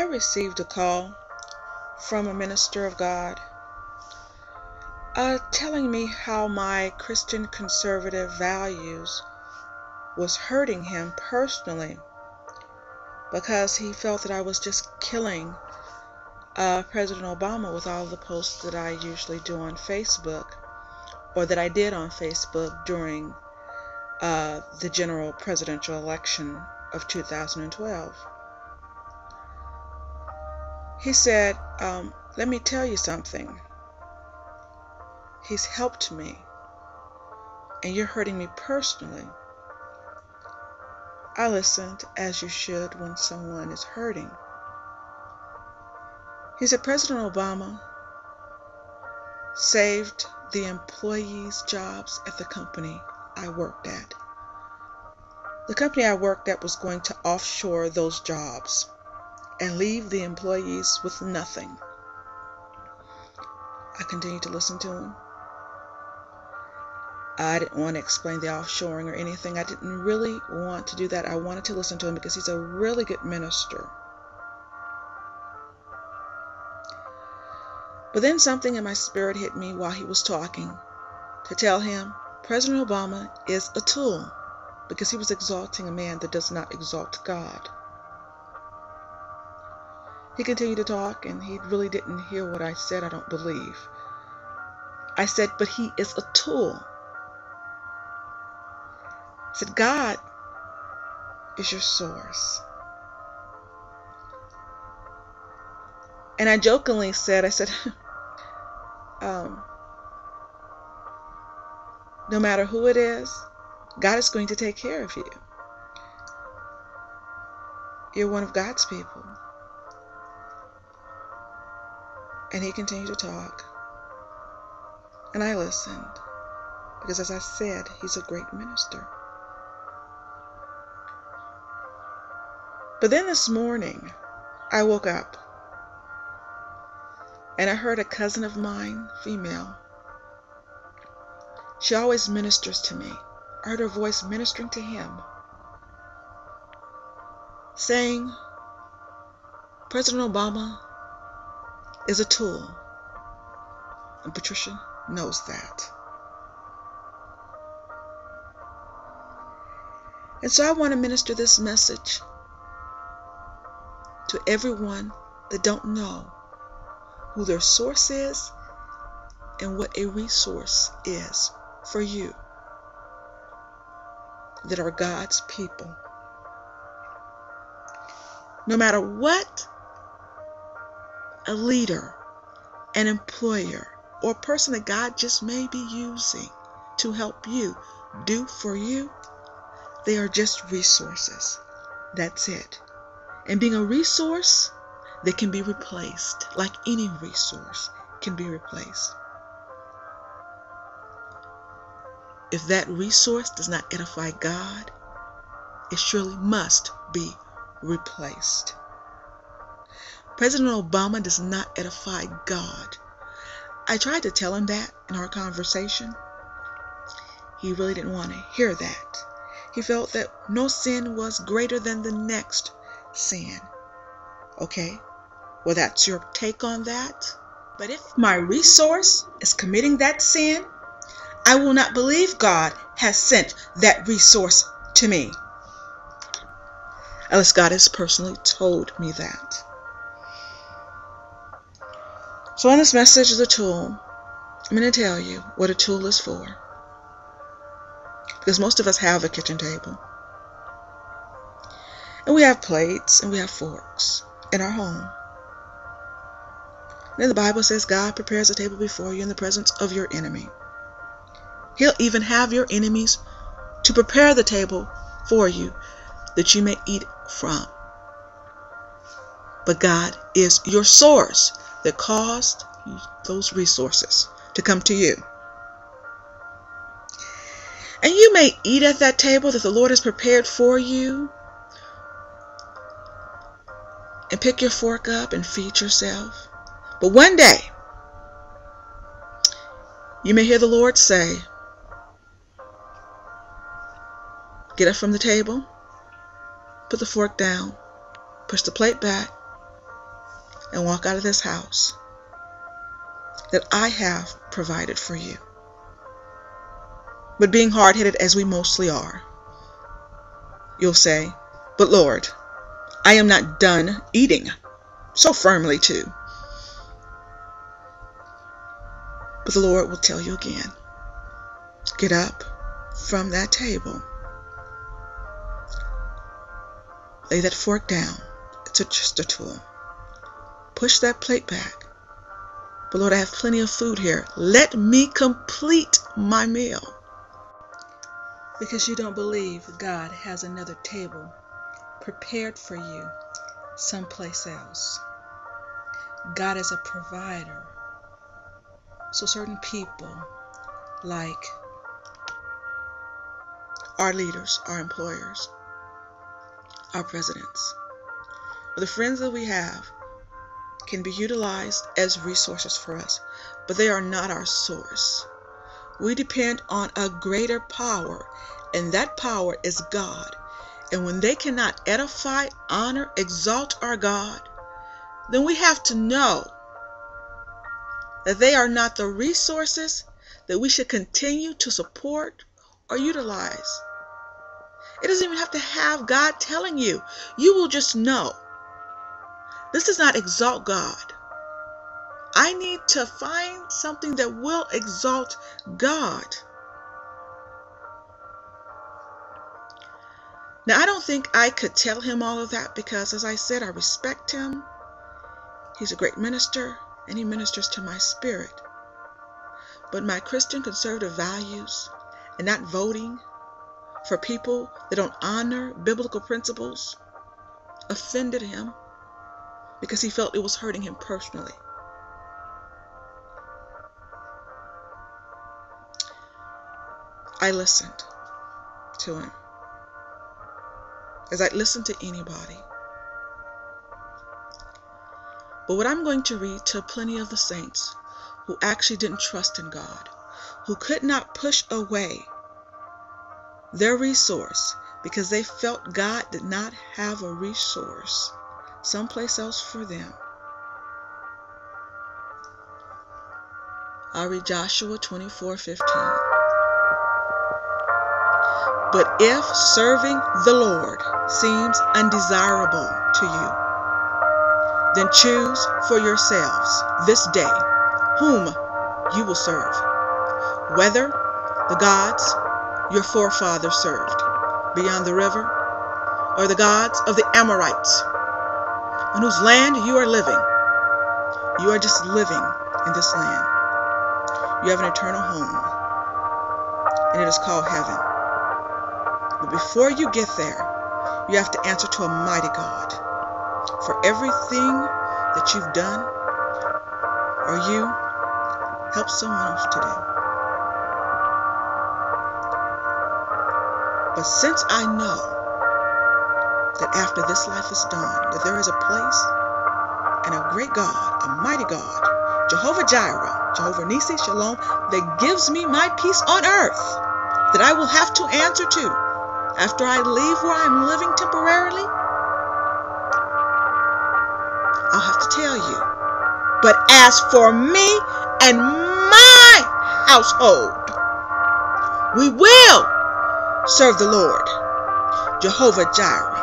received a call from a minister of God telling me how my Christian conservative values was hurting him personally because he felt that I was just killing President Obama with all the posts that I usually do on Facebook, or that I did on Facebook during the general presidential election of 2012. He said, let me tell you something. He's helped me, and you're hurting me personally. I listened, as you should when someone is hurting. He said, President Obama saved the employees' jobs at the company I worked at. The company I worked at was going to offshore those jobs and leave the employees with nothing. I continued to listen to him. I didn't want to explain the offshoring or anything. I didn't really want to do that. I wanted to listen to him because he's a really good minister. But then something in my spirit hit me while he was talking to tell him President Obama is a tool, because he was exalting a man that does not exalt God. He continued to talk, and he really didn't hear what I said, I don't believe. I said, but he is a tool. I said, God is your source. And I jokingly said, no matter who it is, God is going to take care of you. You're one of God's people. And he continued to talk. And I listened. Because as I said, he's a great minister. But then this morning, I woke up. And I heard a cousin of mine, female. She always ministers to me. I heard her voice ministering to him, saying, President Obama is a tool. And Patricia knows that. And so I want to minister this message to everyone that don't know who their source is and what a resource is for you that are God's people. No matter what a leader, an employer, or a person that God just may be using to help you do for you, they are just resources. That's it. And being a resource, they can be replaced, like any resource can be replaced. If that resource does not edify God, it surely must be replaced. President Obama does not edify God. I tried to tell him that in our conversation. He really didn't want to hear that. He felt that no sin was greater than the next sin. Okay, well, that's your take on that. But if my resource is committing that sin, I will not believe God has sent that resource to me, unless God has personally told me that. So in this message is a tool. I'm going to tell you what a tool is for. Because most of us have a kitchen table. And we have plates and we have forks in our home. And then the Bible says God prepares a table before you in the presence of your enemy. He'll even have your enemies to prepare the table for you that you may eat from. But God is your source that caused those resources to come to you. And you may eat at that table that the Lord has prepared for you and pick your fork up and feed yourself. But one day, you may hear the Lord say, get up from the table, put the fork down, push the plate back, and walk out of this house that I have provided for you. But being hard-headed as we mostly are, you'll say, but Lord, I am not done eating. So firmly too. But the Lord will tell you again, get up from that table. Lay that fork down. It's just a tool. Push that plate back. But Lord, I have plenty of food here. Let me complete my meal. Because you don't believe God has another table prepared for you someplace else. God is a provider. So certain people, like our leaders, our employers, our presidents, or the friends that we have, can be utilized as resources for us, but they are not our source. We depend on a greater power, and that power is God. And when they cannot edify, honor, exalt our God, then we have to know that they are not the resources that we should continue to support or utilize. It doesn't even have to have God telling you. You will just know. This does not exalt God. I need to find something that will exalt God. Now, I don't think I could tell him all of that because, as I said, I respect him. He's a great minister, and he ministers to my spirit. But my Christian conservative values and not voting for people that don't honor biblical principles offended him because he felt it was hurting him personally. I listened to him, as I'd listen to anybody. But what I'm going to read to plenty of the saints who actually didn't trust in God, who could not push away their resource because they felt God did not have a resource someplace else for them. I'll read Joshua 24:15. But if serving the Lord seems undesirable to you, then choose for yourselves this day whom you will serve, whether the gods your forefathers served beyond the river, or the gods of the Amorites, on whose land you are living. You are just living in this land. You have an eternal home, and it is called heaven. But before you get there, you have to answer to a mighty God for everything that you've done or you helped someone else to do. But since I know that after this life is done, that there is a place and a great God, a mighty God, Jehovah Jireh, Jehovah Nisi, Shalom, that gives me my peace on earth, that I will have to answer to after I leave where I'm living temporarily, I'll have to tell you. But as for me and my household, we will serve the Lord, Jehovah Jireh.